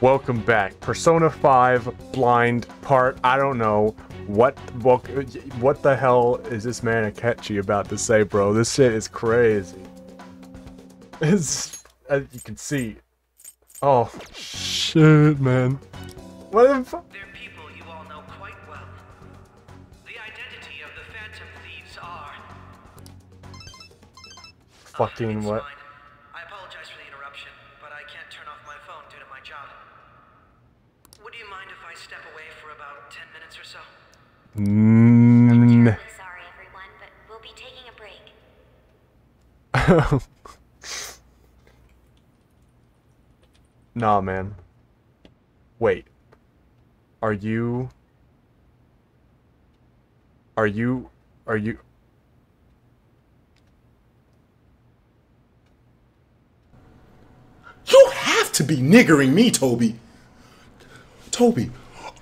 Welcome back. Persona 5 blind part. I don't know what the hell is this man Akechi about to say, bro? This shit is crazy. It's, as you can see. Oh shit, man. What the fuck? They're people you all know quite well. The identity of the Phantom Thieves are Fucking what? fine. I apologize for the interruption, but I can't turn off my phone due to my job. Would you mind if I step away for about 10 minutes or so? I'm terribly sorry, everyone, but we'll be taking a break. Nah, man. Wait. Are you... You have to be niggering me, Toby. Toby,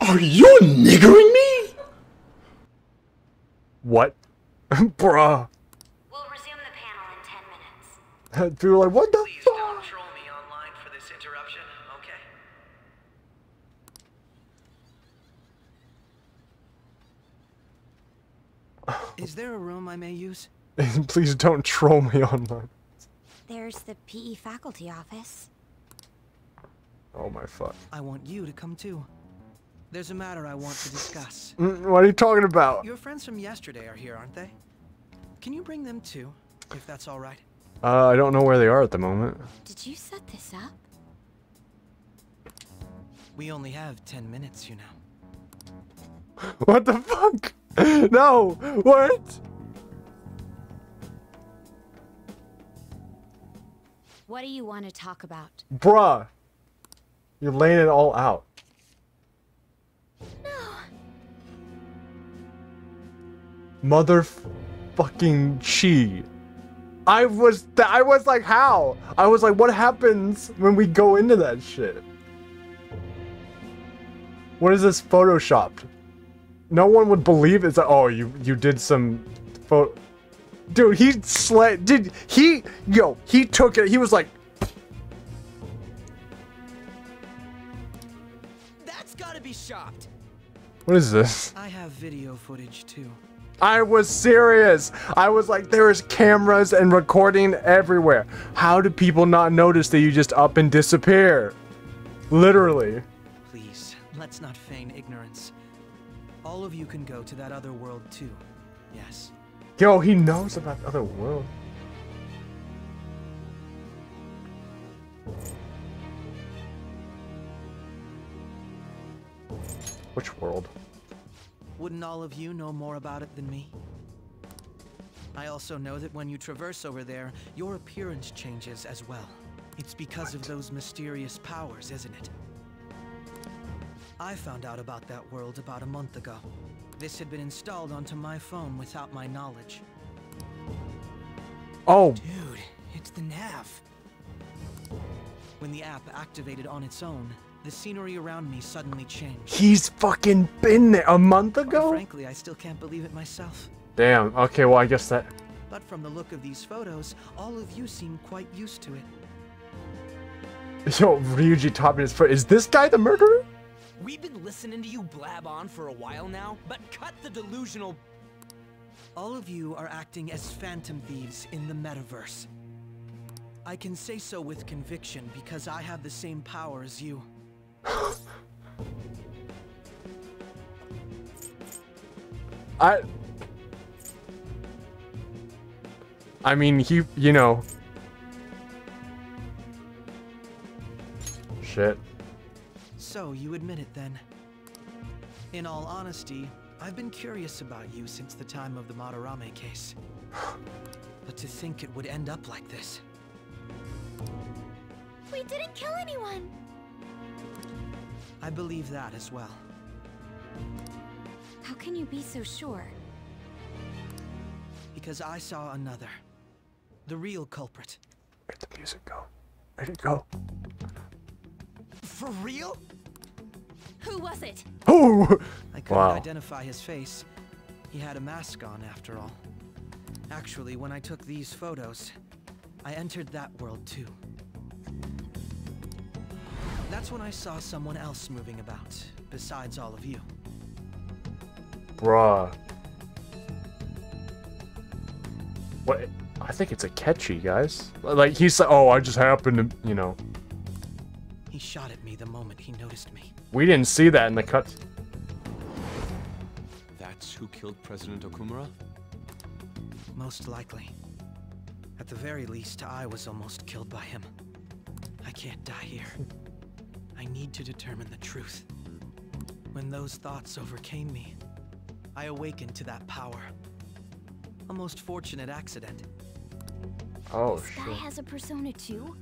are you niggering me? What? Bruh. We'll resume the panel in 10 minutes. People are like, what the Please fuck? don't troll me online for this interruption, okay? Is there a room I may use? Please don't troll me online. There's the PE faculty office. Oh my fuck. I want you to come too. There's a matter I want to discuss. What are you talking about? Your friends from yesterday are here, aren't they? Can you bring them too, if that's all right? I don't know where they are at the moment. Did you set this up? We only have 10 minutes, you know. What the fuck? No! What? What do you want to talk about? Bruh. You're laying it all out. No. Motherfucking chi. I was like, how? I was like, what happens when we go into that shit? What is this photoshopped? No one would believe it's like, oh, you did some photo. Dude, he took it. He was like, That's gotta be shopped. what is this? I have video footage too. I was serious. I was like, there's cameras and recording everywhere. How do people not notice that you just up and disappear? Literally. Please, let's not feign ignorance. All of you can go to that other world too. Yes. Yo, he knows about the other world. Which world? Wouldn't all of you know more about it than me? I also know that when you traverse over there, your appearance changes as well. It's because of those mysterious powers, isn't it? I found out about that world about a month ago. This had been installed onto my phone without my knowledge. Oh, Dude, it's the nav. When the app activated on its own, the scenery around me suddenly changed. he's fucking been there a month Quite ago? frankly, I still can't believe it myself. Damn, okay, well, I guess that... But from the look of these photos, all of you seem quite used to it. Yo, Ryuji topping his foot. Is this guy the murderer? We've been listening to you blab on for a while now, but cut the delusional. All of you are acting as phantom thieves in the metaverse. I can say so with conviction because I have the same power as you. I mean, you know. Shit. So you admit it then. In all honesty, I've been curious about you since the time of the Madarame case. But to think it would end up like this. We didn't kill anyone. I believe that as well. How can you be so sure? Because I saw another. The real culprit. Where'd the music go? Where'd it go? For real? Who was it? Oh! I couldn't Wow. identify his face. He had a mask on after all. Actually, when I took these photos, I entered that world too. That's when I saw someone else moving about, besides all of you. Bruh. What? I think it's a catchy, guys. Like, he's like, oh, I just happened to, you know. He shot at me the moment he noticed me. We didn't see that in the cut. That's who killed President Okumura? Most likely. At the very least, I was almost killed by him. I can't die here. I need to determine the truth. When those thoughts overcame me, I awakened to that power. A most fortunate accident. Oh, This guy shit. has a persona too?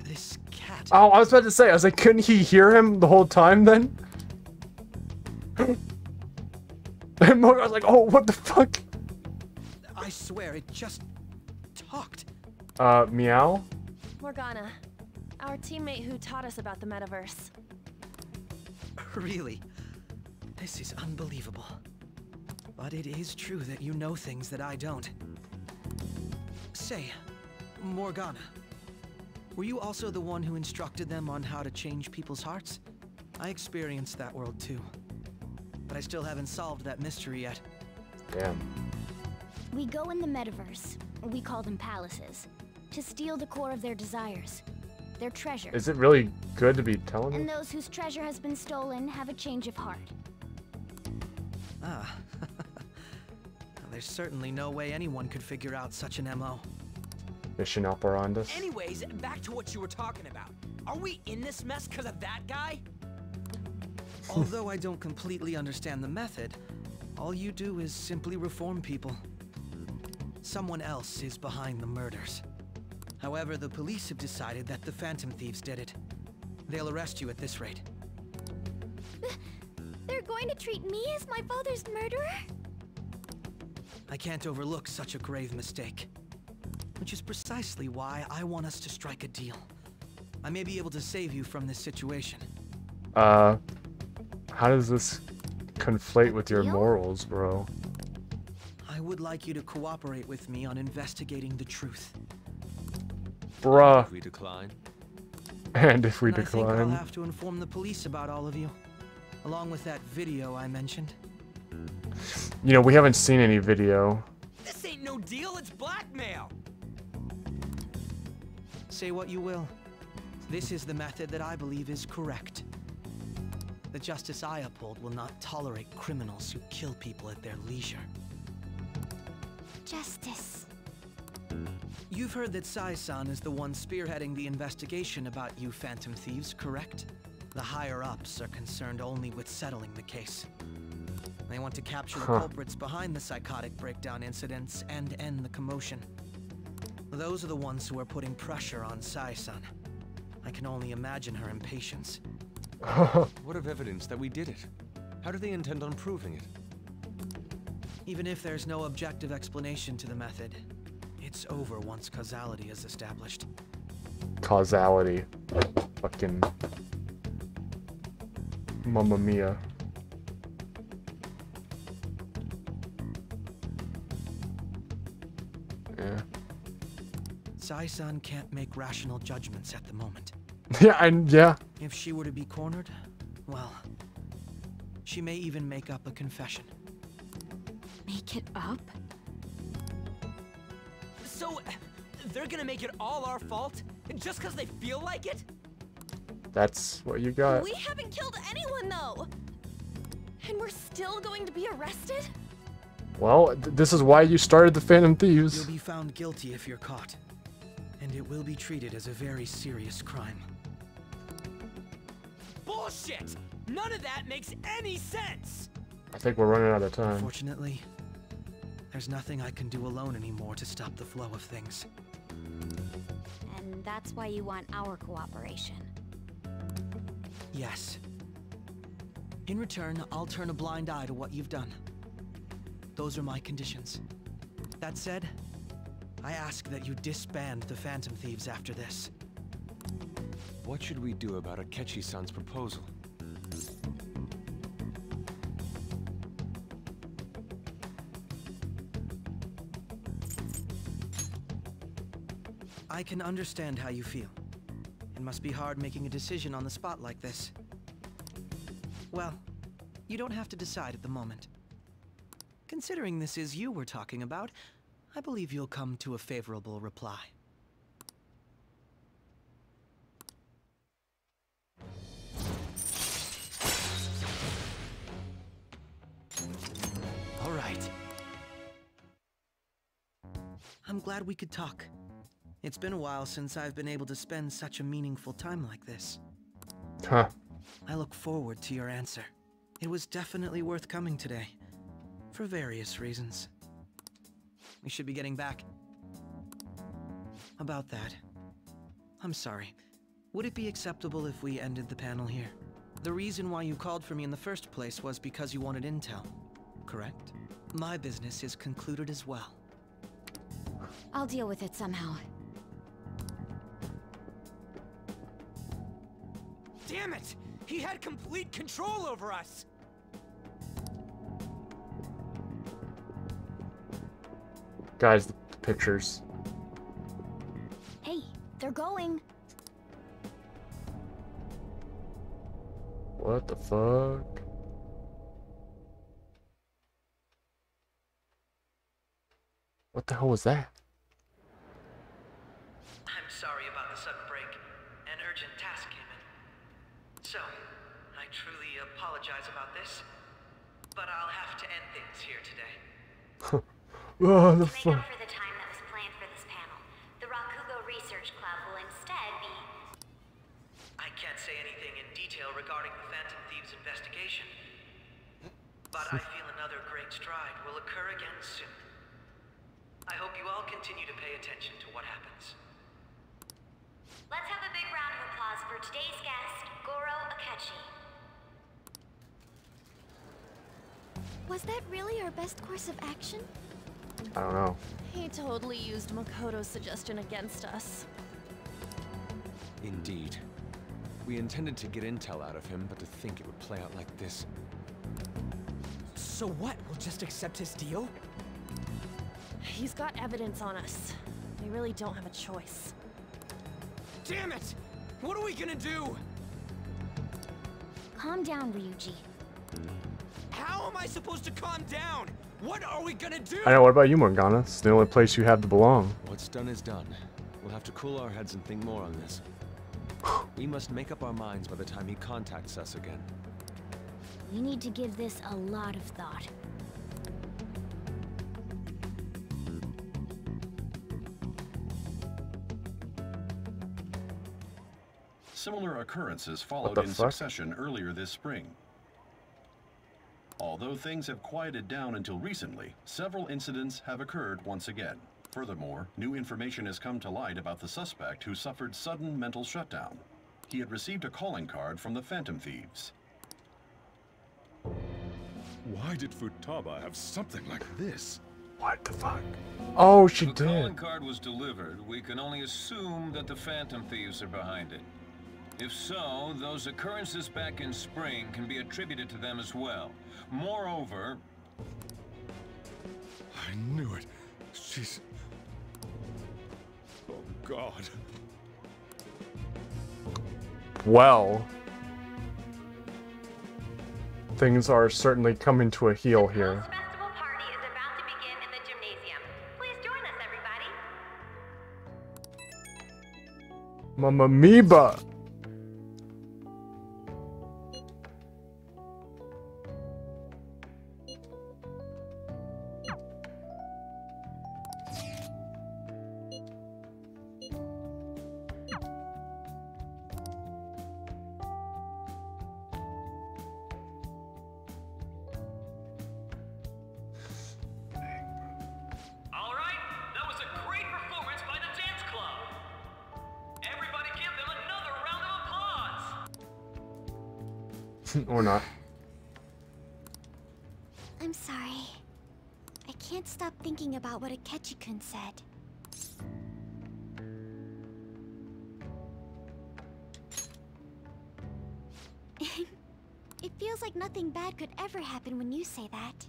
This cat. Oh, I was about to say, I was like, couldn't he hear him the whole time then? And Mo, I was like, oh, what the fuck? I swear, it just talked. Meow? Morgana, our teammate who taught us about the metaverse. Really? This is unbelievable. But it is true that you know things that I don't. Say, Morgana, were you also the one who instructed them on how to change people's hearts? I experienced that world too. But I still haven't solved that mystery yet. Damn. We go in the metaverse, we call them palaces, to steal the core of their desires, their treasure. Is it really good to be telling And me? those whose treasure has been stolen have a change of heart. Ah. There's certainly no way anyone could figure out such an MO. Mission operandus? Anyways, back to what you were talking about. Are we in this mess because of that guy? Although I don't completely understand the method, all you do is simply reform people. Someone else is behind the murders. However, the police have decided that the Phantom Thieves did it. They'll arrest you at this rate. They're going to treat me as my father's murderer? I can't overlook such a grave mistake. Which is precisely why I want us to strike a deal. I may be able to save you from this situation. How does this conflate with your Deal? morals, bro? I would like you to cooperate with me on investigating the truth. Bruh. If we decline, And if we And I think I'll decline? have to inform the police about all of you. Along with that video I mentioned. You know, we haven't seen any video. This ain't no deal, it's blackmail. Say what you will. This is the method that I believe is correct. The justice I uphold will not tolerate criminals who kill people at their leisure. Justice. You've heard that Sai-san is the one spearheading the investigation about you Phantom Thieves, correct? The higher-ups are concerned only with settling the case. They want to capture the culprits behind the psychotic breakdown incidents and end the commotion. Those are the ones who are putting pressure on Sai-san. I can only imagine her impatience. what of evidence that we did it? How do they intend on proving it? Even if there's no objective explanation to the method, it's over once causality is established. Causality. Fucking. Mamma mia. Yeah. Sai-san can't make rational judgments at the moment. Yeah, and yeah. If she were to be cornered, well, she may even make up a confession. Make it up? So, they're gonna make it all our fault? Just because they feel like it? That's what you got. We haven't killed anyone though! And we're still going to be arrested? Well, this is why you started the Phantom You'll Thieves. be found guilty if you're caught. And it will be treated as a very serious crime. Bullshit! None of that makes any sense! I think we're running out of time. Unfortunately, there's nothing I can do alone anymore to stop the flow of things. And that's why you want our cooperation. Yes. In return, I'll turn a blind eye to what you've done. Those are my conditions. That said, I ask that you disband the Phantom Thieves after this. What should we do about Akechi-san's proposal? I can understand how you feel. And must be hard making a decision on the spot like this. Well, you don't have to decide at the moment. Considering this is you we're talking about, I believe you'll come to a favorable reply. All right. I'm glad we could talk. It's been a while since I've been able to spend such a meaningful time like this. Huh. I look forward to your answer. It was definitely worth coming today, for various reasons. We should be getting back. About that, I'm sorry. Would it be acceptable if we ended the panel here? The reason why you called for me in the first place was because you wanted intel, correct? My business is concluded as well. I'll deal with it somehow. Damn it! He had complete control over us! Guys, the pictures. Hey, they're going. What the fuck? What the hell was that? I'm sorry about the sudden break. An urgent task came in. So, I truly apologize about this, but I'll have to end things here today. Oh, the To make fuck. up for the time that was planned for this panel, the Rakugo Research Club will instead be... I can't say anything in detail regarding the Phantom Thieves investigation, but I feel another great stride will occur again soon. I hope you all continue to pay attention to what happens. Let's have a big round of applause for today's guest, Goro Akechi. Was that really our best course of action? I don't know. He totally used Makoto's suggestion against us. Indeed. We intended to get intel out of him, but to think it would play out like this. So what? We'll just accept his deal? He's got evidence on us. We really don't have a choice. Damn it! What are we gonna do? Calm down, Ryuji. How am I supposed to calm down? What are we gonna do? I know, what about you, Morgana? It's the only place you have to belong. What's done is done. We'll have to cool our heads and think more on this. We must make up our minds by the time he contacts us again. We need to give this a lot of thought. Similar occurrences followed the in fuck? succession earlier this spring. Although things have quieted down until recently, several incidents have occurred once again. Furthermore, new information has come to light about the suspect who suffered sudden mental shutdown. He had received a calling card from the Phantom Thieves. Why did Futaba have something like this? What the fuck? Oh, she The did. calling card was delivered. We can only assume that the Phantom Thieves are behind it. If so, those occurrences back in spring can be attributed to them as well. Moreover... I knew it. She's... Oh, God. Well, things are certainly coming to a heel here. Festival party is about to begin in the gymnasium. Please join us, everybody. Mamma Mia! Alright, that was a great performance by the dance club. Everybody give them another round of applause. Or not. I'm sorry. I can't stop thinking about what Akechi-kun said. It feels like nothing bad could ever happen when you say that.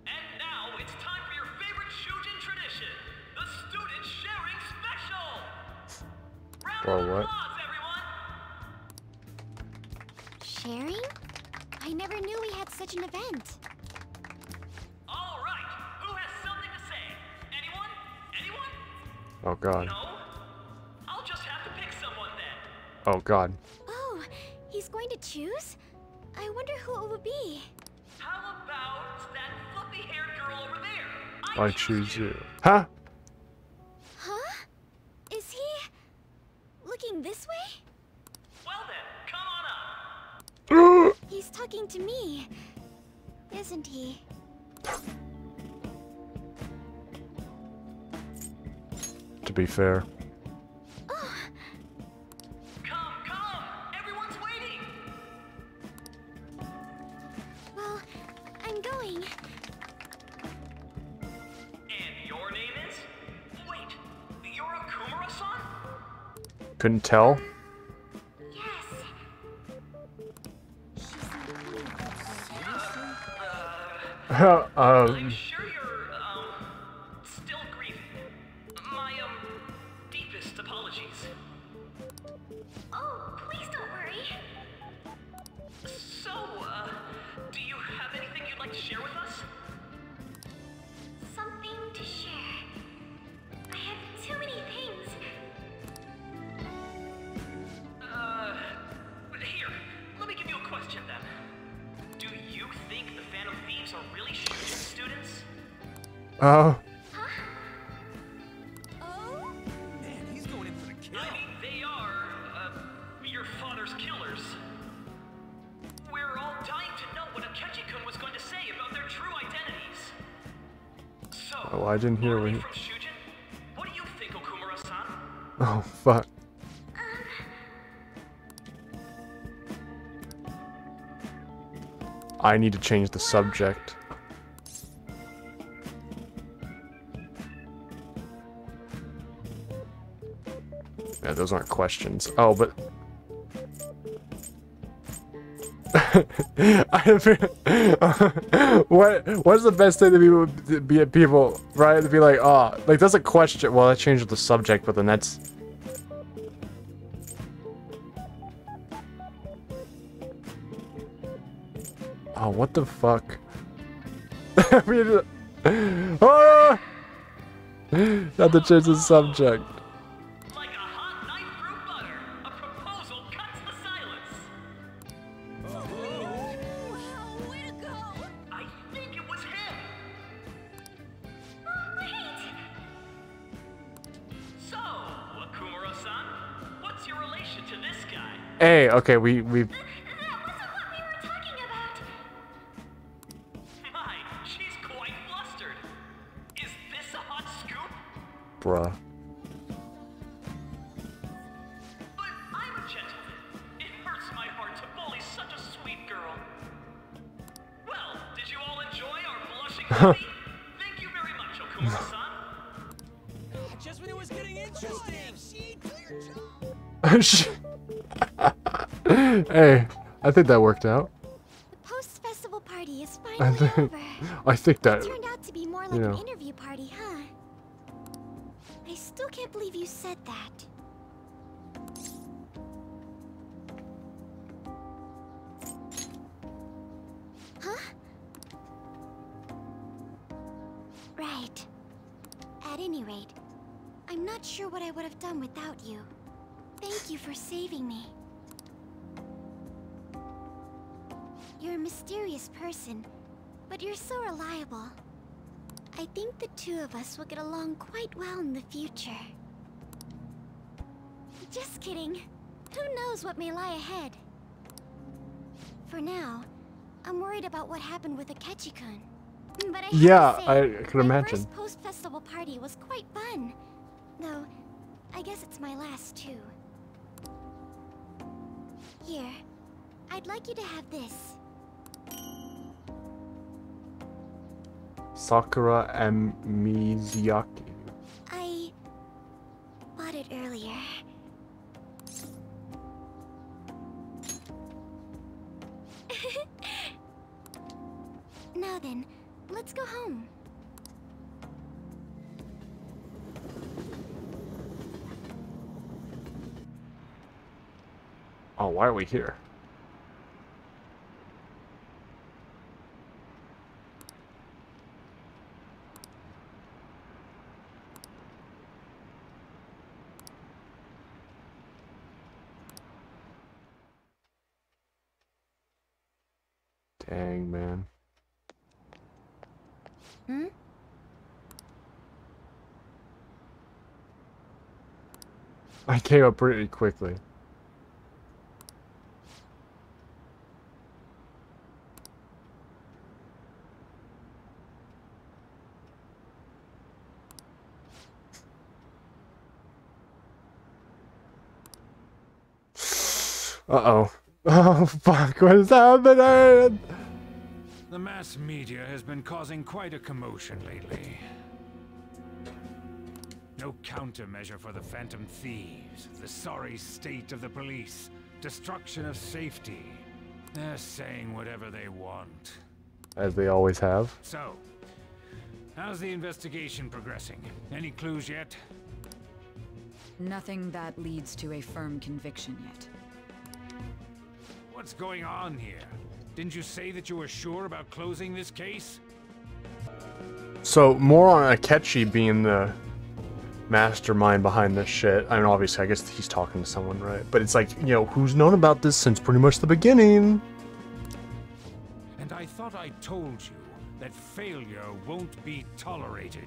And now it's time for your favorite Shujin tradition, the student sharing special. Bro, what? Sharing? I never knew we had such an event. All right, who has something to say? Anyone? Anyone? Oh god. No? I'll just have to pick someone then. Oh god. Oh, he's going to choose? I wonder who it would be. How about that fluffy-haired girl over there? I choose you. Huh? Huh? Is he looking this way? Well then, come on up. He's talking to me, isn't he? To be fair. Oh, Come, come! Everyone's waiting! well, I'm going. And your name is? Wait, you're a Kumura-san? Couldn't tell. Yes. I'm sure you're, still grieving. My, deepest apologies. Oh, please don't worry. So, do you have anything you'd like to share with us? Something to share. I have too many things. Here, let me give you a question then. Do you think the Phantom Thieves are really shooting students? Oh. Oh? Man, he's going in for the kill. I mean, they are, your father's killers. We're all dying to know what Akechi-kun was going to say about their true identities. So, Oh, I didn't hear are what they he... from Shujin? What do you think, Okumura-san? Oh, fuck. I need to change the subject. Yeah, those aren't questions. Oh, but... What's the best thing to be at people, right? To be like, oh, like that's a question. Well, I changed the subject, but then that's... Oh, what the fuck? I mean, oh! Not to change the subject. Like a hot knife through butter, a proposal cuts the silence. Wow, way to go! I think it was him. Oh, wait! So, Okumura-san, what's your relation to this guy? Hey, okay, we That wasn't what we were talking about. My, she's quite flustered. Is this a hot scoop? bruh. But I'm a gentleman. It hurts my heart to bully such a sweet girl. Well, did you all enjoy our blushing movie? Thank you very much, Okumura-san. Just when it was getting interesting. Hey, I think that worked out. The post-festival party is I finally think, over. I think that, It turned out to be more like you an know. interview party, huh? I still can't believe you said that. Huh? Right. At any rate, I'm not sure what I would have done without you. Thank you for saving me. You're a mysterious person, but you're so reliable. I think the two of us will get along quite well in the future. Just kidding. Who knows what may lie ahead? For now, I'm worried about what happened with Akechi-kun. But I have to Yeah, say, I could my imagine. first post-festival party was quite fun. Though, I guess it's my last too. Here, I'd like you to have this. Sakura and Mizuyaki. I bought it earlier. Now then, let's go home. Oh, why are we here? Dang, man. Hmm? I came up pretty quickly. Uh-oh. Oh, fuck, what is happening? The mass media has been causing quite a commotion lately. No countermeasure for the Phantom Thieves, the sorry state of the police, destruction of safety. They're saying whatever they want. As they always have. So, how's the investigation progressing? Any clues yet? Nothing that leads to a firm conviction yet. What's going on here? Didn't you say that you were sure about closing this case? So, more on Akechi being the mastermind behind this shit. I mean, obviously, I guess he's talking to someone, right? But it's like, you know, who's known about this since pretty much the beginning? And I thought I told you that failure won't be tolerated.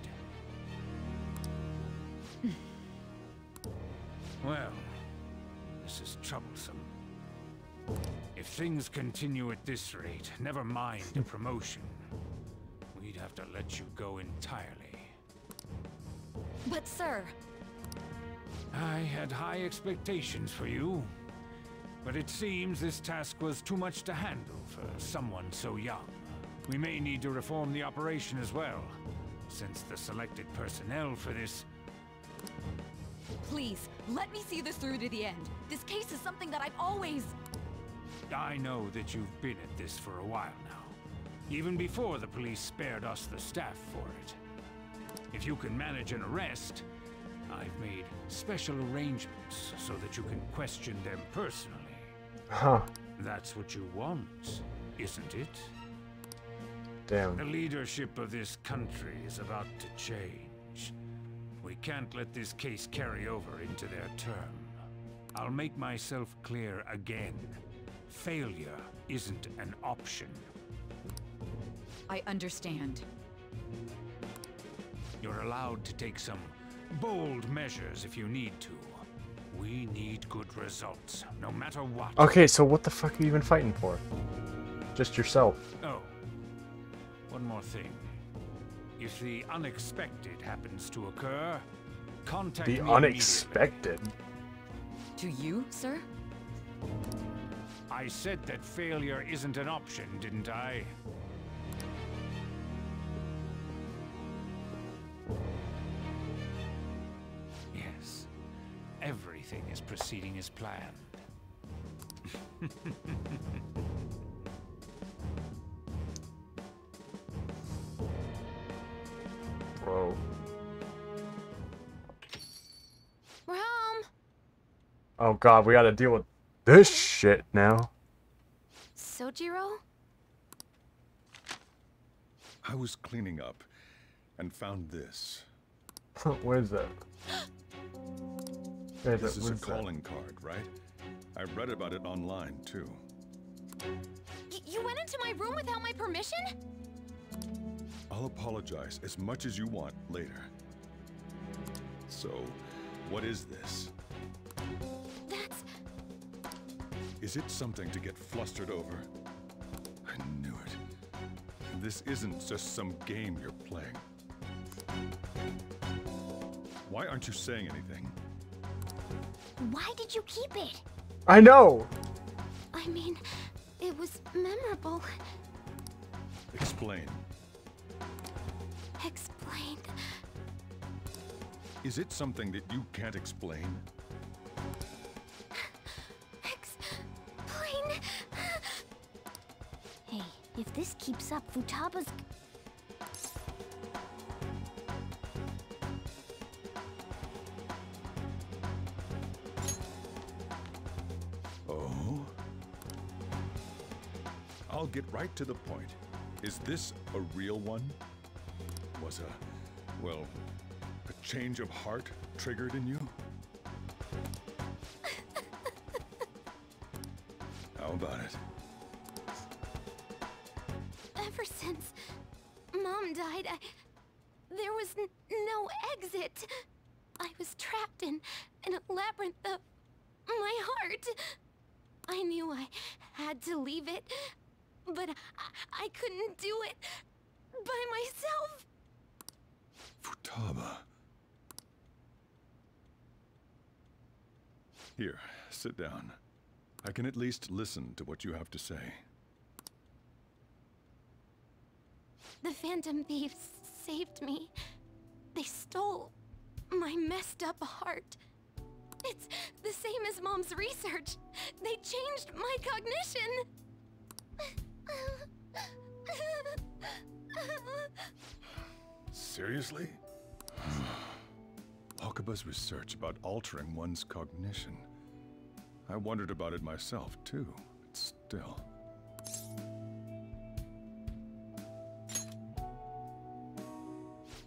Well, this is troublesome. If things continue at this rate, never mind a promotion, we'd have to let you go entirely. But sir... I had high expectations for you, but it seems this task was too much to handle for someone so young. We may need to reform the operation as well, since the selected personnel for this... Please, let me see this through to the end. This case is something that I've always... I know that you've been at this for a while now, even before the police spared us the staff for it. If you can manage an arrest, I've made special arrangements so that you can question them personally. Huh. That's what you want, isn't it? Damn. The leadership of this country is about to change. We can't let this case carry over into their term. I'll make myself clear again. Failure isn't an option. I understand. You're allowed to take some bold measures if you need to. We need good results, no matter what. Okay, so what the fuck are you even fighting for? Just yourself. Oh, one more thing. If the unexpected happens to occur, contact me The immediately. unexpected? To you, sir? I said that failure isn't an option, didn't I? Yes. Everything is proceeding as planned. Bro. We're home. Oh god, we gotta deal with this shit now. Sojiro? I was cleaning up and found this. What is that? This is a calling card, right? I read about it online, too. You went into my room without my permission? I'll apologize as much as you want later. So, what is this? That's... Is it something to get flustered over? I knew it. This isn't just some game you're playing. Why aren't you saying anything? Why did you keep it? I know! I mean, it was memorable. Explain. Explain. Is it something that you can't explain? Explain. Hey, if this keeps up, Futaba's... Oh? I'll get right to the point. Is this a real one? Was well, a change of heart triggered in you? How about it? Ever since Mom died, there was no exit. I was trapped in a labyrinth of my heart. I knew I had to leave it, but I couldn't do it by myself. Futaba. Here, sit down. I can at least listen to what you have to say. The Phantom Thieves saved me. They stole my messed up heart. It's the same as Mom's research. They changed my cognition. Seriously? Wakaba's research about altering one's cognition. I wondered about it myself, too, but still.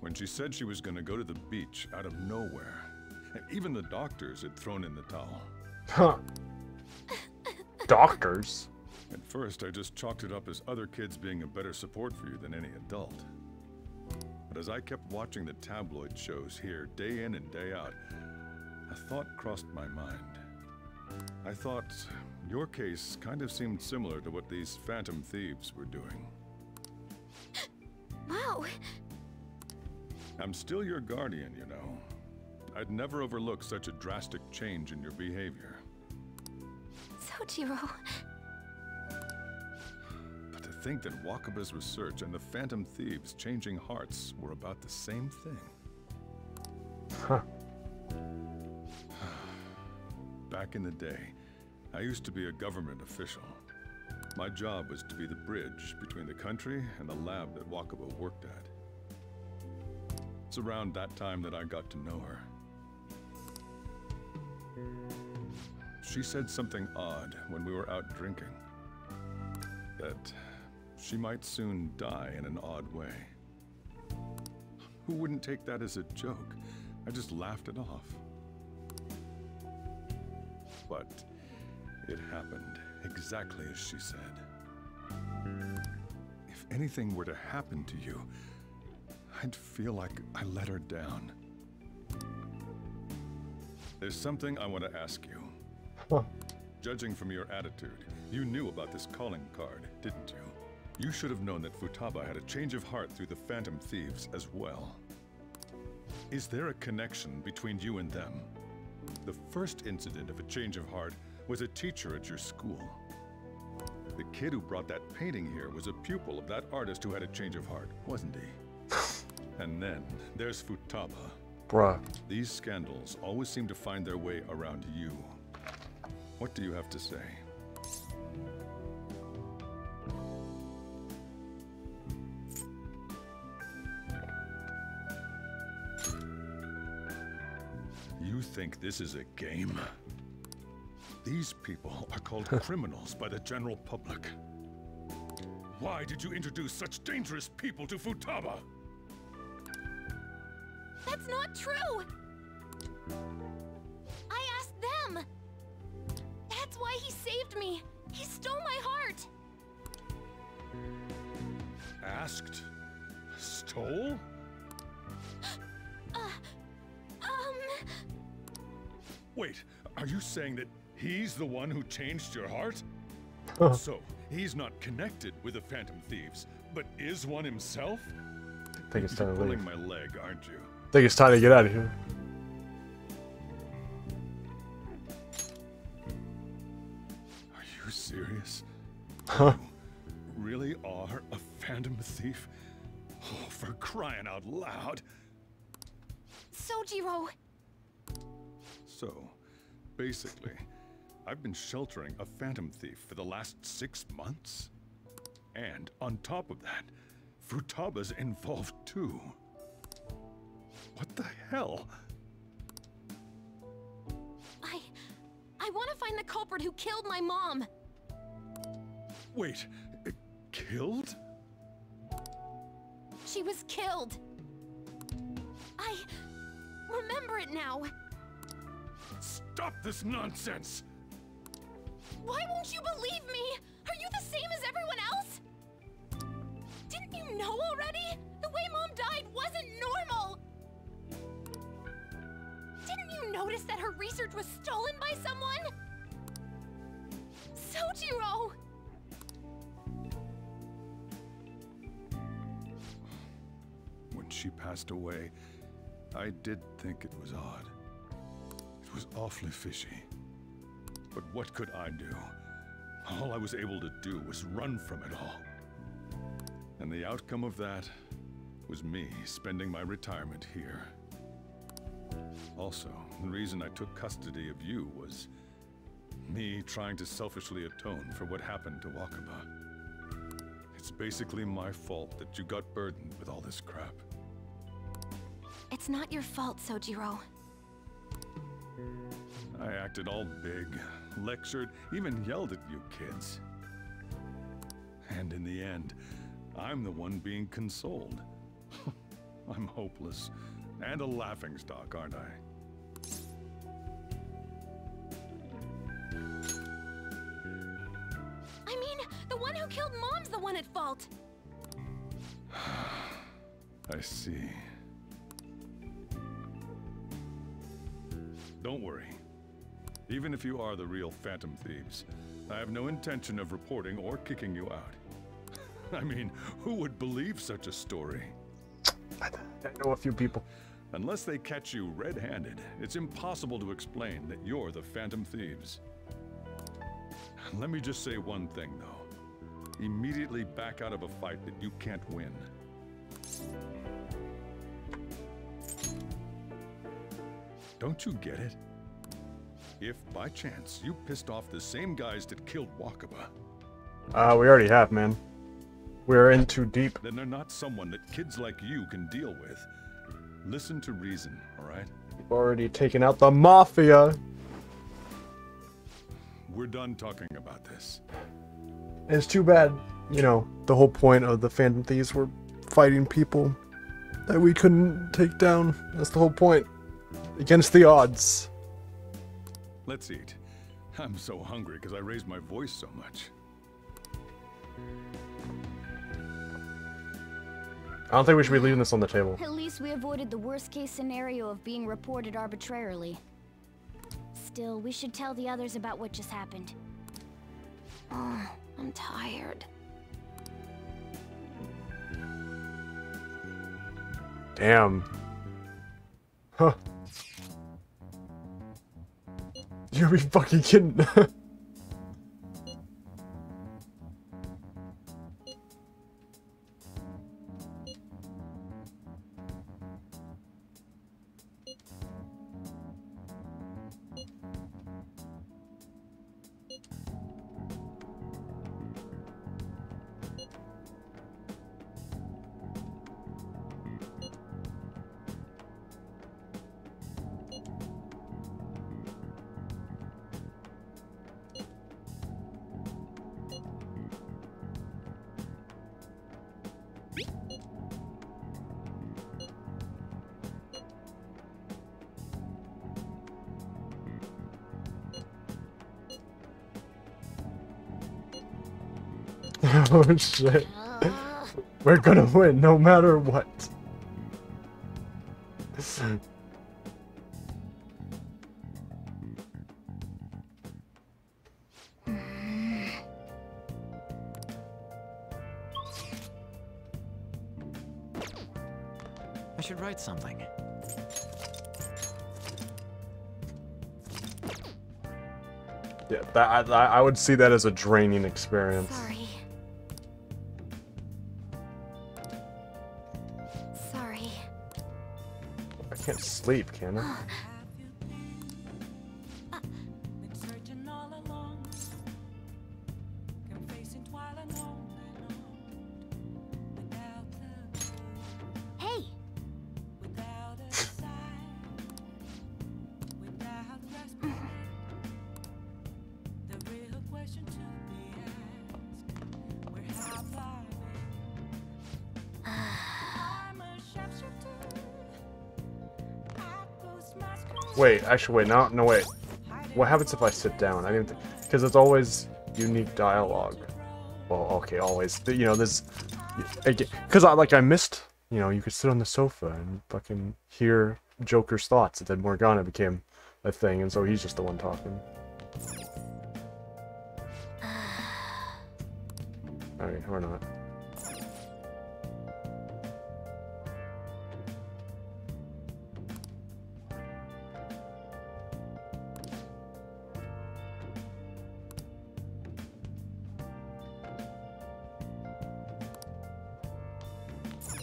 When she said she was going to go to the beach out of nowhere, even the doctors had thrown in the towel. Huh. Doctors? At first, I just chalked it up as other kids being a better support for you than any adult. But as I kept watching the tabloid shows here, day in and day out, a thought crossed my mind. I thought your case kind of seemed similar to what these Phantom Thieves were doing. Wow. I'm still your guardian, you know. I'd never overlook such a drastic change in your behavior. Sojiro. But to think that Wakaba's research and the Phantom Thieves changing hearts were about the same thing. Huh. Back in the day, I used to be a government official. My job was to be the bridge between the country and the lab that Wakaba worked at. It's around that time that I got to know her. She said something odd when we were out drinking. That she might soon die in an odd way. Who wouldn't take that as a joke? I just laughed it off. But it happened exactly as she said. If anything were to happen to you, I'd feel like I let her down. There's something I want to ask you. Huh. Judging from your attitude, you knew about this calling card, didn't you? You should have known that Futaba had a change of heart through the Phantom Thieves as well. Is there a connection between you and them? The first incident of a change of heart was a teacher at your school. The kid who brought that painting here was a pupil of that artist who had a change of heart, wasn't he? And then there's Futaba. Bruh. These scandals always seem to find their way around you. What do you have to say? You think this is a game? These people are called criminals by the general public. Why did you introduce such dangerous people to Futaba? That's not true! I asked them! That's why he saved me! He stole my heart! Asked? Stole? Wait, are you saying that he's the one who changed your heart? So, he's not connected with the Phantom Thieves, but is one himself? I think it's time You're to leave. pulling my leg, aren't you? I think it's time to get out of here. Are you serious? Huh? You really are a Phantom Thief? Oh, for crying out loud! Sojiro! So, basically, I've been sheltering a Phantom Thief for the last 6 months? And on top of that, Futaba's involved too. What the hell? I want to find the culprit who killed my mom! Wait, killed? She was killed. I remember it now. Stop this nonsense! Why won't you believe me? Are you the same as everyone else? Didn't you know already? The way Mom died wasn't normal. Didn't you notice that her research was stolen by someone? Sojiro! When she passed away, I did think it was odd. It was awfully fishy. But what could I do? All I was able to do was run from it all. And the outcome of that was me spending my retirement here. Also, the reason I took custody of you was me trying to selfishly atone for what happened to Wakaba. It's basically my fault that you got burdened with all this crap. It's not your fault, Sojiro. I acted all big, lectured, even yelled at you kids. And in the end, I'm the one being consoled. I'm hopeless and a laughingstock, aren't I? I mean, the one who killed Mom's the one at fault. I see. Don't worry. Even if you are the real Phantom Thieves, I have no intention of reporting or kicking you out. I mean, who would believe such a story? I know a few people. Unless they catch you red-handed, it's impossible to explain that you're the Phantom Thieves. Let me just say one thing, though. Immediately back out of a fight that you can't win. Don't you get it? If, by chance, you pissed off the same guys that killed Wakaba... We already have, man. We're in too deep. Then they're not someone that kids like you can deal with. Listen to reason, alright? We've already taken out the Mafia. We're done talking about this. It's too bad, you know, the whole point of the Phantom Thieves were fighting people that we couldn't take down. That's the whole point. Against the odds. Let's eat. I'm so hungry because I raised my voice so much. I don't think we should be leaving this on the table. At least we avoided the worst case scenario of being reported arbitrarily. Still, we should tell the others about what just happened. Oh, I'm tired. Damn. Huh. You gotta be fucking kidding. Oh shit. We're gonna win no matter what. I should write something. Yeah, that I would see that as a draining experience. Sorry. Sorry. I can't sleep, can I? Hey! Wait, actually, wait, no, wait. What happens if I sit down? I didn't think, because it's always unique dialogue. Well, okay, always. You know, this, because I missed. You know, you could sit on the sofa and fucking hear Joker's thoughts, and then Morgana became a thing, and so he's just the one talking. Alright, or not.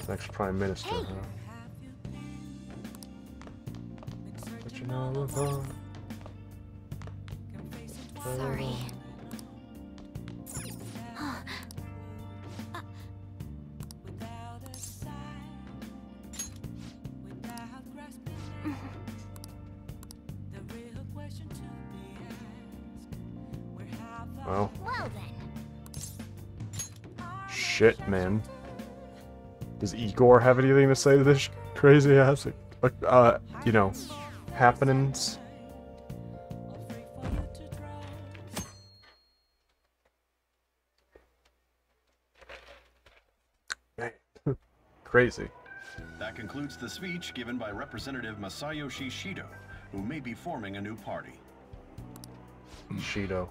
Next Prime Minister, huh? But you know, Sorry. Well. Well then. Shit, man. Does Igor have anything to say to this crazy ass, you know, happenings? Crazy. That concludes the speech given by Representative Masayoshi Shido, who may be forming a new party. Shido.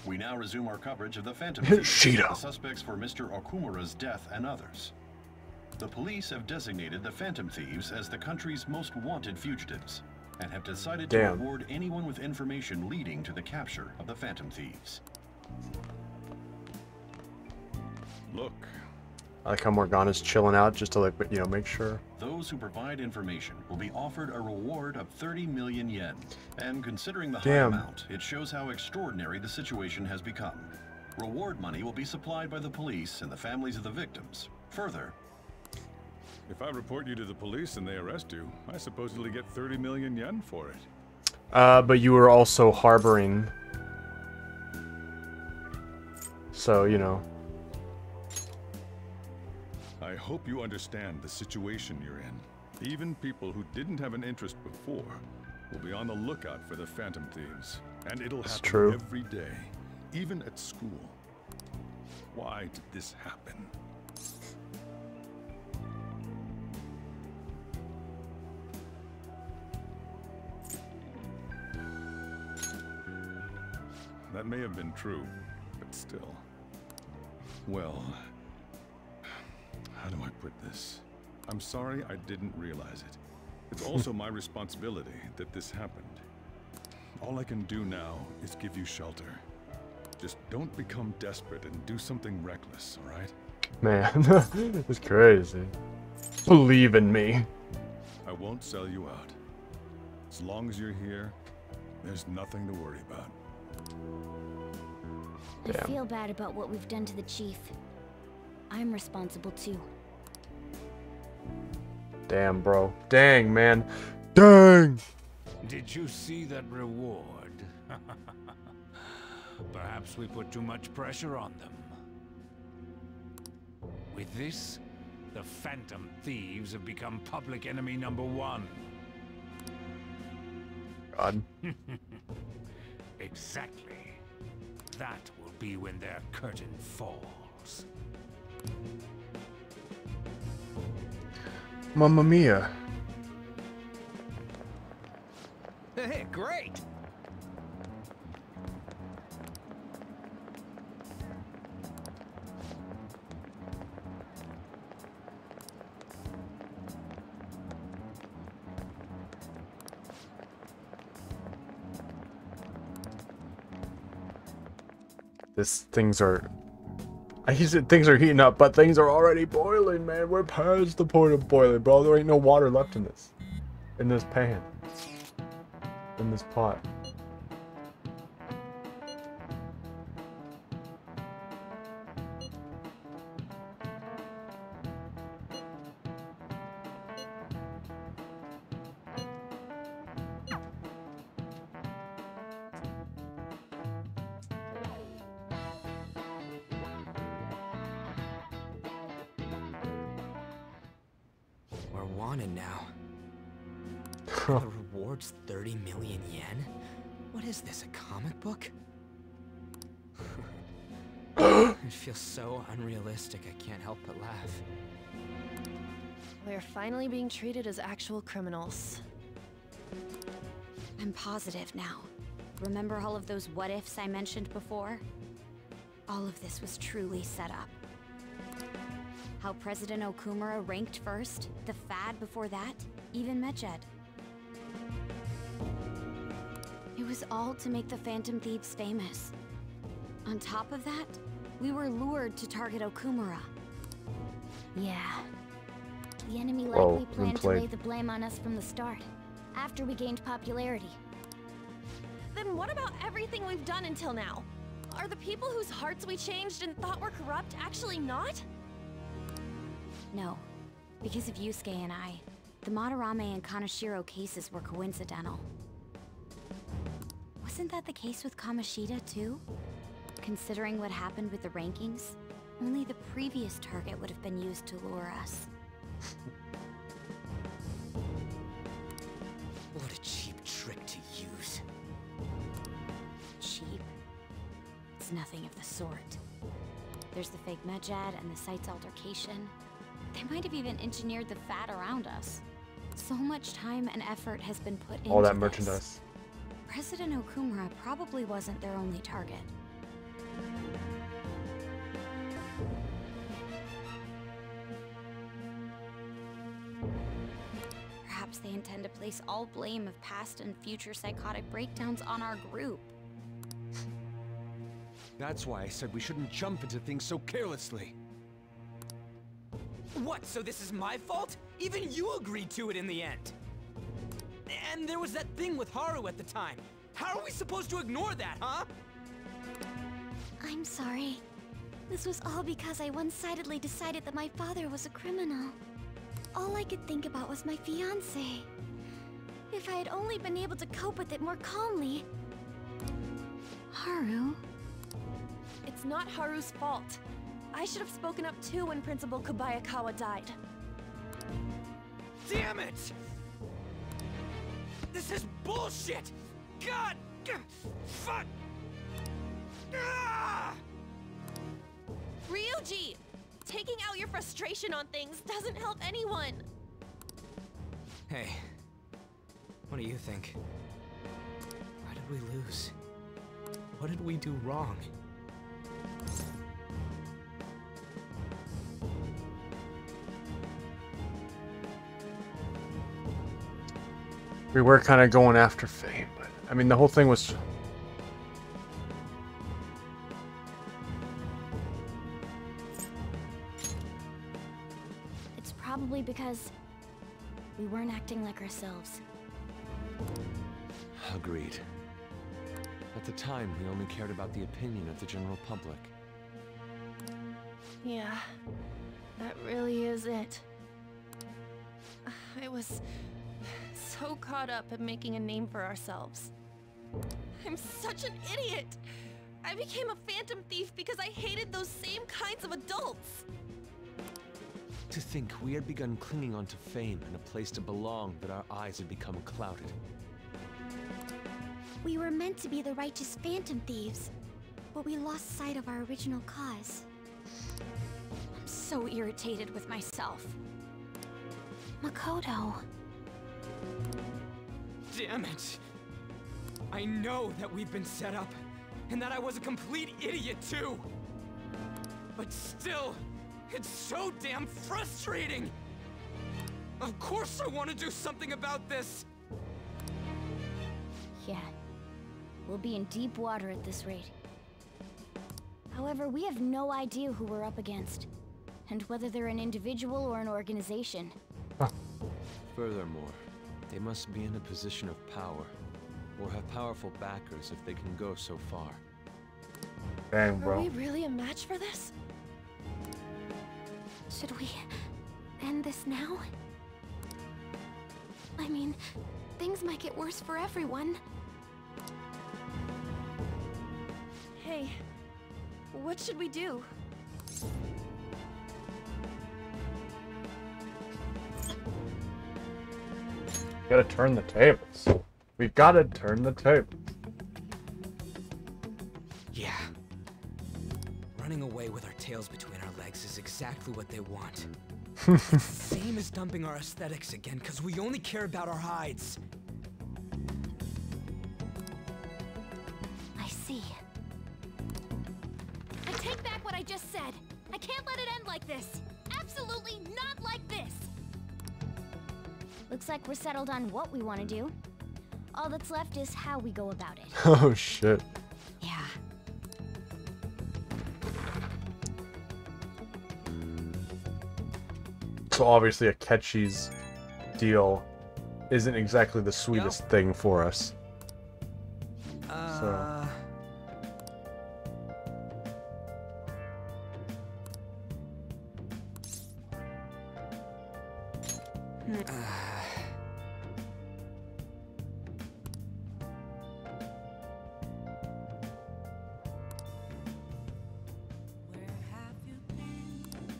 We now resume our coverage of the Phantom Thieves, Shido. the suspects for Mr. Okumura's death and others. The police have designated the Phantom Thieves as the country's most wanted fugitives, and have decided to reward anyone with information leading to the capture of the Phantom Thieves. Look. I like how Morgana's chilling out just to, like, you know, make sure. Those who provide information will be offered a reward of 30 million yen. And considering the high amount, it shows how extraordinary the situation has become. Reward money will be supplied by the police and the families of the victims. Further, if I report you to the police and they arrest you, I supposedly get 30 million yen for it. But you were also harboring. So, you know. I hope you understand the situation you're in. Even people who didn't have an interest before will be on the lookout for the Phantom Thieves. And it'll happen every day, even at school. Why did this happen? That may have been true, but still. Well, how do I put this? I'm sorry I didn't realize it. It's also my responsibility that this happened. All I can do now is give you shelter. Just don't become desperate and do something reckless, all right? Man, it's crazy. Believe in me. I won't sell you out. As long as you're here, there's nothing to worry about. I feel bad about what we've done to the chief. I'm responsible too. Damn, bro. Dang, man. Dang! Did you see that reward? Perhaps we put too much pressure on them. With this, the Phantom Thieves have become public enemy #1. God. Exactly. That will be when their curtain falls. Mamma mia. Hey, great! Things are... He said things are heating up, but things are already boiling, man. We're past the point of boiling, bro. There ain't no water left in this. In this pan. In this pot. We're wanted now. And the reward's 30 million yen? What is this, a comic book? It feels so unrealistic, I can't help but laugh. We're finally being treated as actual criminals. I'm positive now. Remember all of those what-ifs I mentioned before? All of this was truly set up. How President Okumura ranked first, the Fad before that, even Medjed. It was all to make the Phantom Thieves famous. On top of that, we were lured to target Okumura. Yeah. The enemy likely planned to lay the blame on us from the start, after we gained popularity. Then what about everything we've done until now? Are the people whose hearts we changed and thought were corrupt actually not? No. Because of Yusuke and I, the Madarame and Kaneshiro cases were coincidental. Wasn't that the case with Kamoshida, too? Considering what happened with the rankings, only the previous target would have been used to lure us. What a cheap trick to use. Cheap? It's nothing of the sort. There's the fake Medjed and the site's altercation. They might have even engineered the Fad around us. So much time and effort has been put into all that this. merchandise. President Okumura probably wasn't their only target. Perhaps they intend to place all blame of past and future psychotic breakdowns on our group. That's why I said we shouldn't jump into things so carelessly. What, so this is my fault? Even you agreed to it in the end. And there was that thing with Haru at the time. How are we supposed to ignore that, huh? I'm sorry. This was all because I one-sidedly decided that my father was a criminal. All I could think about was my fiancé. If I had only been able to cope with it more calmly. Haru? It's not Haru's fault. I should have spoken up too when Principal Kobayakawa died. Damn it! This is bullshit! God! Fuck! Ah! Ryuji! Taking out your frustration on things doesn't help anyone! Hey, what do you think? Why did we lose? What did we do wrong? We were kind of going after fame, but I mean, the whole thing was. It's probably because we weren't acting like ourselves. Agreed. At the time, we only cared about the opinion of the general public. Yeah, that really is it. I was so caught up in making a name for ourselves. I'm such an idiot! I became a phantom thief because I hated those same kinds of adults! To think we had begun clinging onto fame and a place to belong, that our eyes had become clouded. We were meant to be the righteous phantom thieves, but we lost sight of our original cause. I'm so irritated with myself. Makoto. Damn it! I know that we've been set up, and that I was a complete idiot too! But still, it's so damn frustrating! Of course I want to do something about this! Yeah. We'll be in deep water at this rate. However, we have no idea who we're up against, and whether they're an individual or an organization. Furthermore, they must be in a position of power, or have powerful backers if they can go so far. Dang, bro. Are we really a match for this? Should we end this now? I mean, things might get worse for everyone. Hey, what should we do? Gotta turn the tables. We've gotta turn the tables. Yeah. Running away with our tails between our legs is exactly what they want. Same as dumping our aesthetics again, because we only care about our hides. I see. I take back what I just said. I can't let it end like this. Absolutely not like this. Looks like we're settled on what we want to do. All that's left is how we go about it. Oh shit. Yeah. So obviously Akechi's deal isn't exactly the sweetest thing for us. So.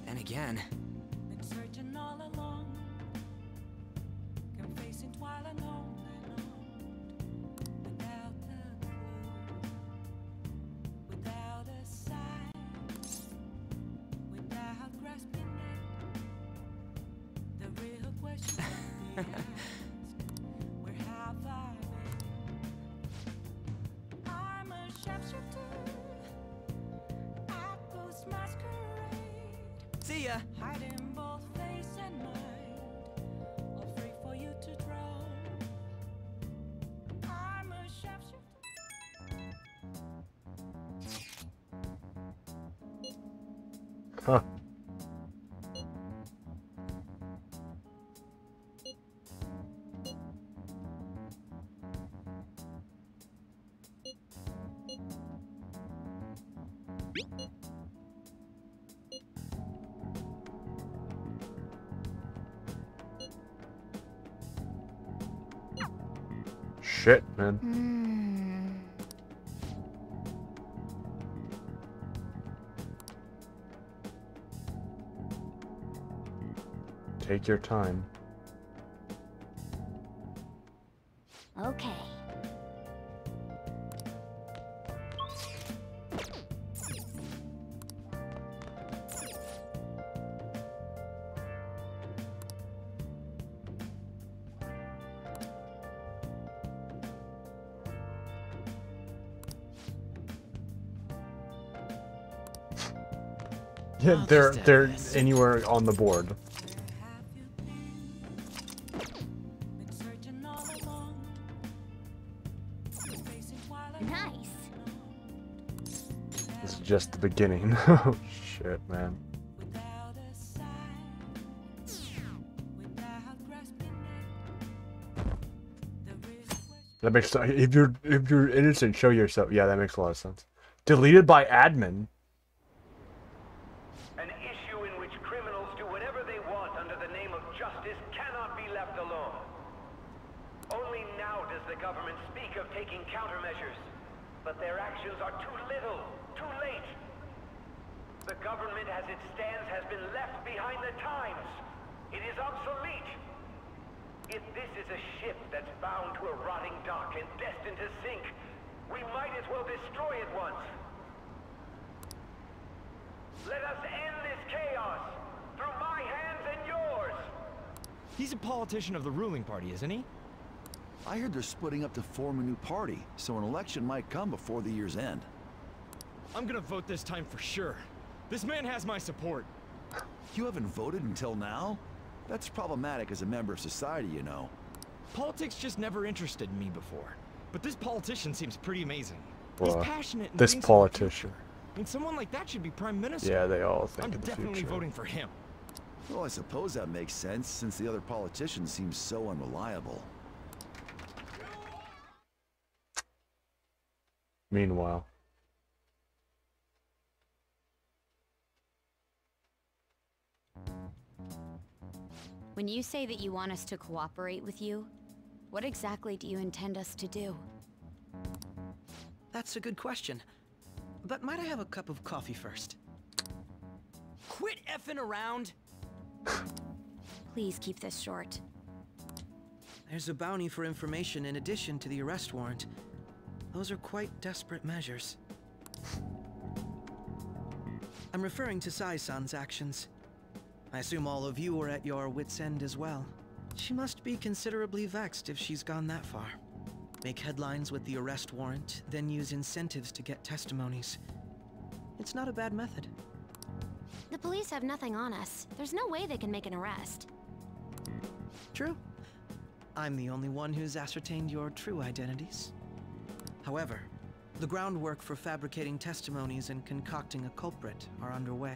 And again. Been searching all along, confessing while alone without a clue, without a sign, without grasping it. The real question we ask, where have I been? I'm a sharpshooter at Ghost Masquerade. See ya. Hiding both face and mind, all free for you to draw. I'm a sharpshooter. Huh. Shit, man. Take your time. Okay. Yeah, they're anywhere on the board. Nice. This is just the beginning. Oh shit, man. That makes sense. If you're innocent, show yourself. Yeah, that makes a lot of sense. Deleted by admin. An issue in which criminals do whatever they want under the name of justice cannot be left alone. Only now does the government speak of taking countermeasures, but their actions are too little, too late. The government as it stands has been left behind the times. It is obsolete. If this is a ship that's bound to a rotting dock and destined to sink, we might as well destroy it once. Let us end this chaos through my hands and yours. He's a politician of the ruling party, isn't he? I heard they're splitting up to form a new party, so an election might come before the year's end. I'm gonna vote this time for sure. This man has my support. You haven't voted until now? That's problematic as a member of society, you know. Politics just never interested me before. But this politician seems pretty amazing. Well, He's passionate and this thinks of the politician. future. I mean, someone like that should be prime minister. Yeah, they all think I'm of the definitely future. voting for him. Well, I suppose that makes sense, since the other politician seems so unreliable. Meanwhile. When you say that you want us to cooperate with you, what exactly do you intend us to do? That's a good question. But might I have a cup of coffee first? Quit effing around! Please keep this short. There's a bounty for information in addition to the arrest warrant. Those are quite desperate measures. I'm referring to Sai-san's actions. I assume all of you are at your wits' end as well. She must be considerably vexed if she's gone that far. Make headlines with the arrest warrant, then use incentives to get testimonies. It's not a bad method. The police have nothing on us. There's no way they can make an arrest. True. I'm the only one who's ascertained your true identities. However, the groundwork for fabricating testimonies and concocting a culprit are underway.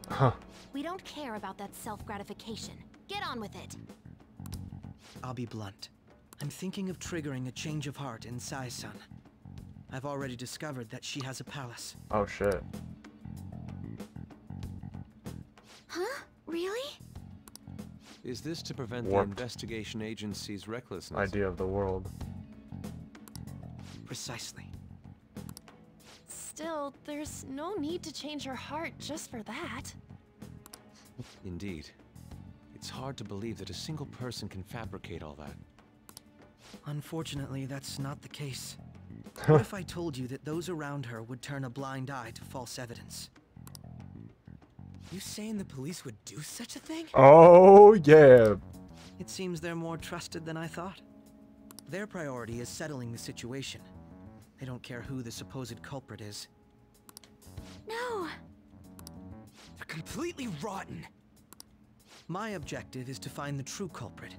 Huh. We don't care about that self-gratification. Get on with it. I'll be blunt. I'm thinking of triggering a change of heart in Sai-san. I've already discovered that she has a palace. Oh shit. Huh? Really? Is this to prevent Warped. the investigation agency's recklessness? Idea of the world. Precisely. Still, there's no need to change her heart just for that. Indeed. It's hard to believe that a single person can fabricate all that. Unfortunately, that's not the case. What if I told you that those around her would turn a blind eye to false evidence? You saying the police would do such a thing? Oh yeah. It seems they're more trusted than I thought. Their priority is settling the situation. They don't care who the supposed culprit is. No! They're completely rotten! My objective is to find the true culprit.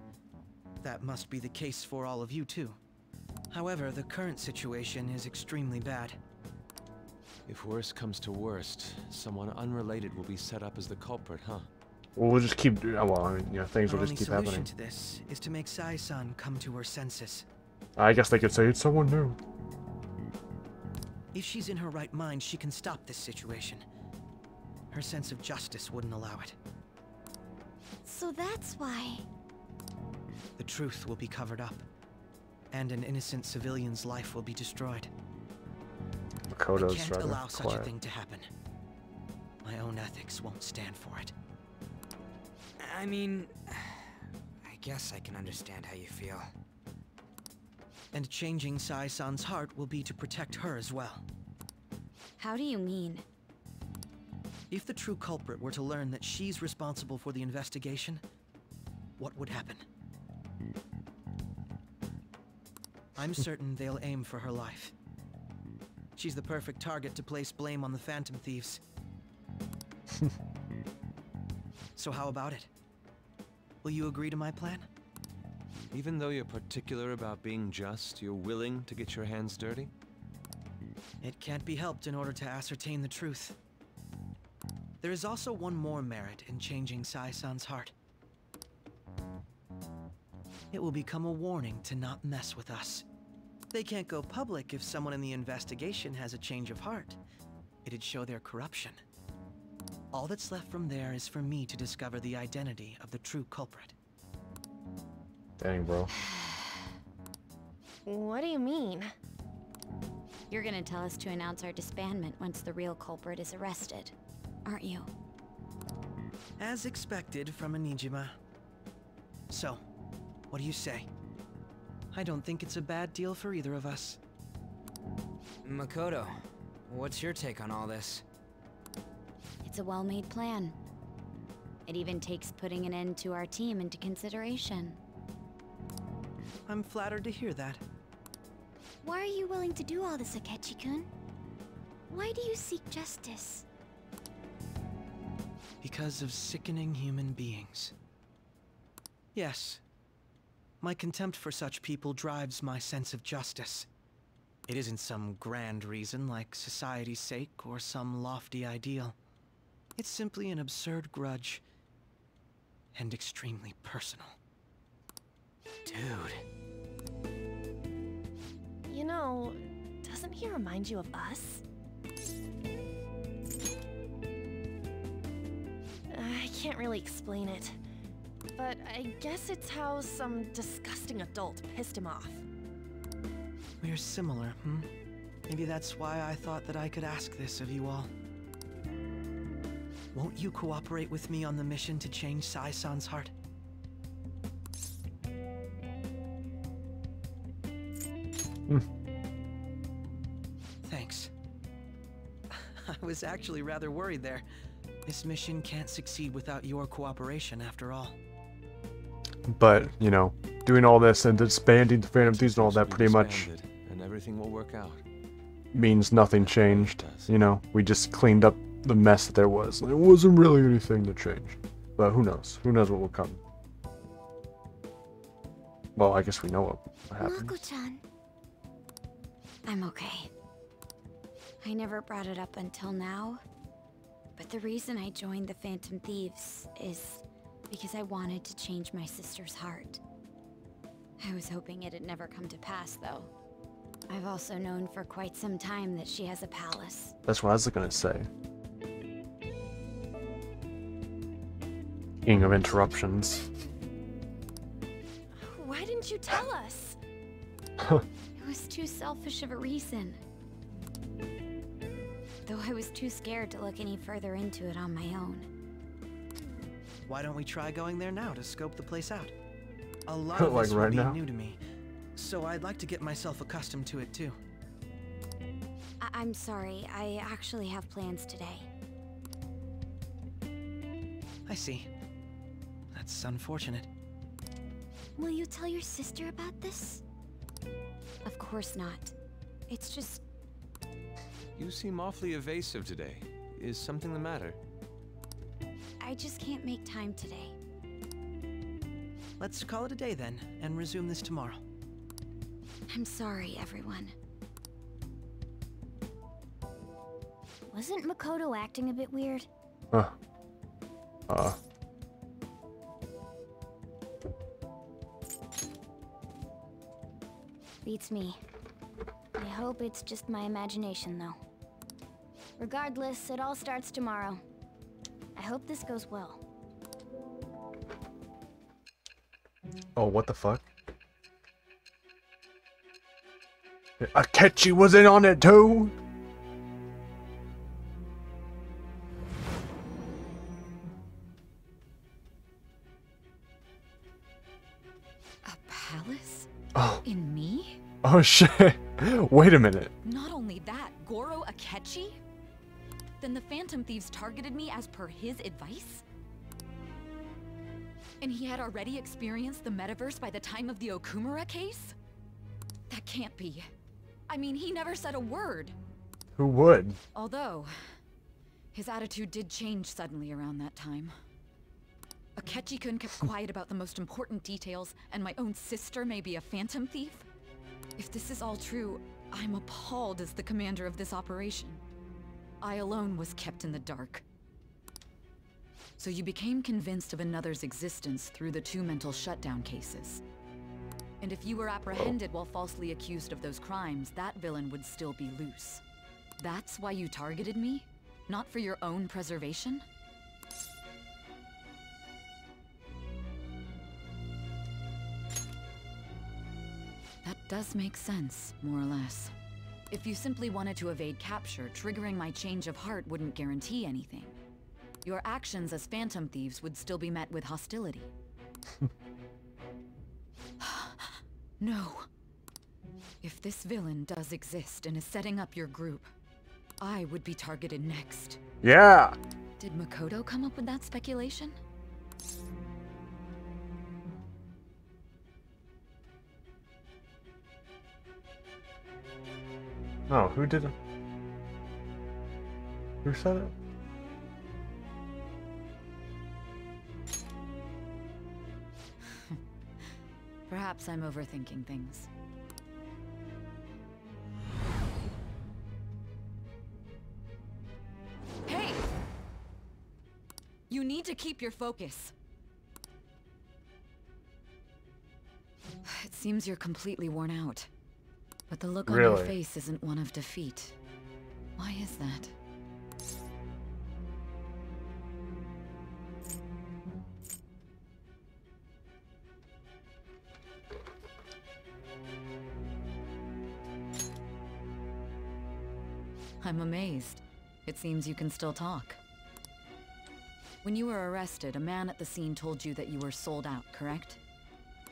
That must be the case for all of you too. However, the current situation is extremely bad. If worst comes to worst, someone unrelated will be set up as the culprit, huh? Well, we'll just keep doing. Well, I mean, you know, things Our will only just keep solution happening. to this is to make Sai-san come to her senses. I guess they could say it's someone new. If she's in her right mind, she can stop this situation. Her sense of justice wouldn't allow it. So that's why... The truth will be covered up, and an innocent civilian's life will be destroyed. I Makoto's can't rather allow such a quiet. thing to happen. My own ethics won't stand for it. I mean, I guess I can understand how you feel. And changing Sai-san's heart will be to protect her as well. How do you mean? If the true culprit were to learn that she's responsible for the investigation, what would happen? I'm certain they'll aim for her life. She's the perfect target to place blame on the Phantom Thieves. So how about it? Will you agree to my plan? Even though you're particular about being just, you're willing to get your hands dirty? It can't be helped in order to ascertain the truth. There is also one more merit in changing Sai-san's heart. It will become a warning to not mess with us. They can't go public if someone in the investigation has a change of heart. It'd show their corruption. All that's left from there is for me to discover the identity of the true culprit. Dang, bro. What do you mean? You're gonna tell us to announce our disbandment once the real culprit is arrested, aren't you? As expected from a Nijima. So, what do you say? I don't think it's a bad deal for either of us. Makoto, what's your take on all this? It's a well-made plan. It even takes putting an end to our team into consideration. I'm flattered to hear that. Why are you willing to do all this, Akechi-kun? Why do you seek justice? Because of sickening human beings. Yes. My contempt for such people drives my sense of justice. It isn't some grand reason like society's sake or some lofty ideal. It's simply an absurd grudge. And extremely personal. Dude. You know, doesn't he remind you of us? I can't really explain it, but I guess it's how some disgusting adult pissed him off. We're similar, hmm? Maybe that's why I thought that I could ask this of you all. Won't you cooperate with me on the mission to change Sai-san's heart? Thanks. I was actually rather worried there. This mission can't succeed without your cooperation, after all. But, you know, doing all this and disbanding the Phantom Thieves and all that pretty much and everything will work out. means nothing changed. You know, we just cleaned up the mess that there was. There wasn't really anything to change. But who knows? Who knows what will come? Well, I guess we know what happens. Mako-chan. I'm okay. I never brought it up until now, but the reason I joined the Phantom Thieves is because I wanted to change my sister's heart. I was hoping it'd never come to pass, though. I've also known for quite some time that she has a palace. That's what I was gonna say. King of interruptions. Why didn't you tell us? It was too selfish of a reason. Though I was too scared to look any further into it on my own. Why don't we try going there now to scope the place out? A lot of Like this right will be now? new to me, so I'd like to get myself accustomed to it too. I'm sorry, I actually have plans today. I see. That's unfortunate. Will you tell your sister about this? Of course not. It's just... You seem awfully evasive today. Is something the matter? I just can't make time today. Let's call it a day then, and resume this tomorrow. I'm sorry, everyone. Wasn't Makoto acting a bit weird? Beats me. I hope it's just my imagination, though. Regardless, it all starts tomorrow. I hope this goes well. Oh, what the fuck? Akechi was in on it too? A palace? Oh. In me? Oh shit. Wait a minute. Not only that, Goro Akechi? Then the Phantom Thieves targeted me as per his advice? And he had already experienced the metaverse by the time of the Okumura case? That can't be. I mean, he never said a word. Who would? Although, his attitude did change suddenly around that time. Akechi-kun kept quiet about the most important details, and my own sister may be a Phantom Thief? If this is all true, I'm appalled as the commander of this operation. I alone was kept in the dark. So you became convinced of another's existence through the 2 mental shutdown cases. And if you were apprehended while falsely accused of those crimes, that villain would still be loose. That's why you targeted me? Not for your own preservation? That does make sense, more or less. If you simply wanted to evade capture, triggering my change of heart wouldn't guarantee anything. Your actions as Phantom Thieves would still be met with hostility. No. If this villain does exist and is setting up your group, I would be targeted next. Yeah. Did Makoto come up with that speculation? No, who did it? Who said it? Perhaps I'm overthinking things. Hey! You need to keep your focus. It seems you're completely worn out. But the look on your face isn't one of defeat. Why is that? I'm amazed. It seems you can still talk. When you were arrested, a man at the scene told you that you were sold out, correct?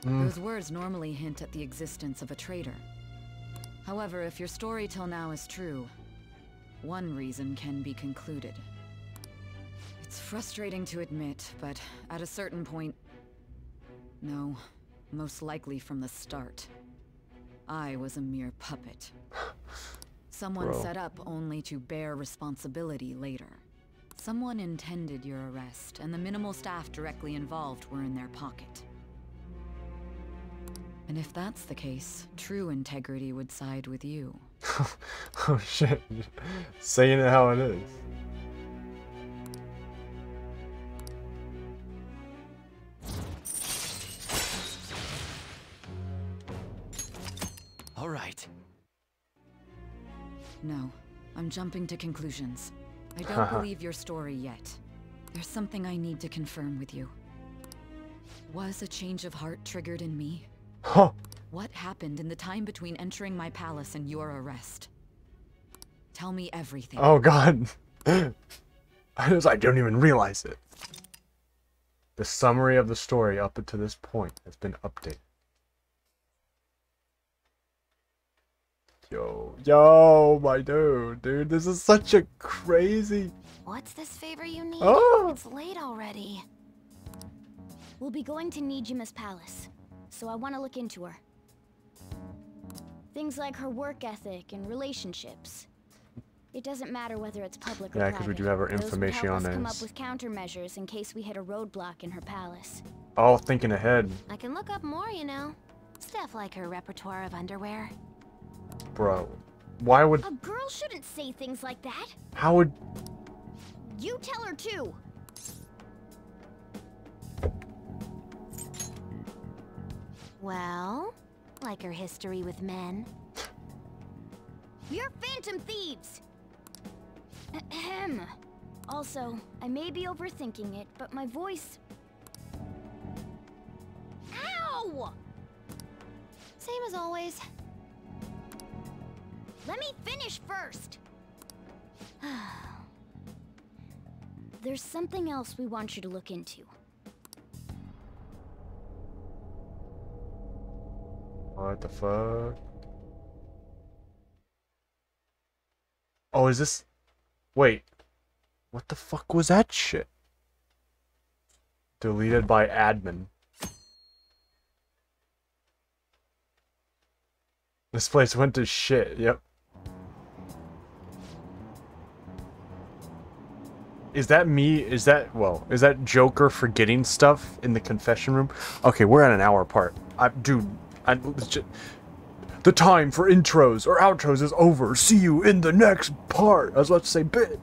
Those words normally hint at the existence of a traitor. However, if your story till now is true, one reason can be concluded. It's frustrating to admit, but at a certain point... No, most likely from the start. I was a mere puppet. Someone set up only to bear responsibility later. Someone intended your arrest, and the minimal staff directly involved were in their pocket. And if that's the case, true integrity would side with you. Oh shit. Saying it how it is. All right. No, I'm jumping to conclusions. I don't believe your story yet. There's something I need to confirm with you. Was a change of heart triggered in me? Huh. What happened in the time between entering my palace and your arrest? Tell me everything. Oh god. I don't even realize it. The summary of the story up to this point has been updated. Yo, my dude, this is such a crazy... What's this favor you need? Oh. It's late already. We'll be going to Nijima's palace, so I want to look into her. Things like her work ethic and relationships. It doesn't matter whether it's public or private. Yeah, because we do have our information on Those would help us come up this. with countermeasures in case we hit a roadblock in her palace. Oh, thinking ahead. I can look up more, you know. Stuff like her repertoire of underwear. Bro, why would... A girl shouldn't say things like that. How would... You tell her too. Well, like her history with men. You're phantom thieves! Ahem. Also, I may be overthinking it, but my voice... Ow! Same as always. Let me finish first! There's something else we want you to look into. What the fuck? Oh, is this... Wait. What the fuck was that shit? Deleted by admin. This place went to shit, yep. Is that me? Is that Joker forgetting stuff in the confession room? Okay, we're at an hour apart. The time for intros or outros is over. See you in the next part. I was about to say bit.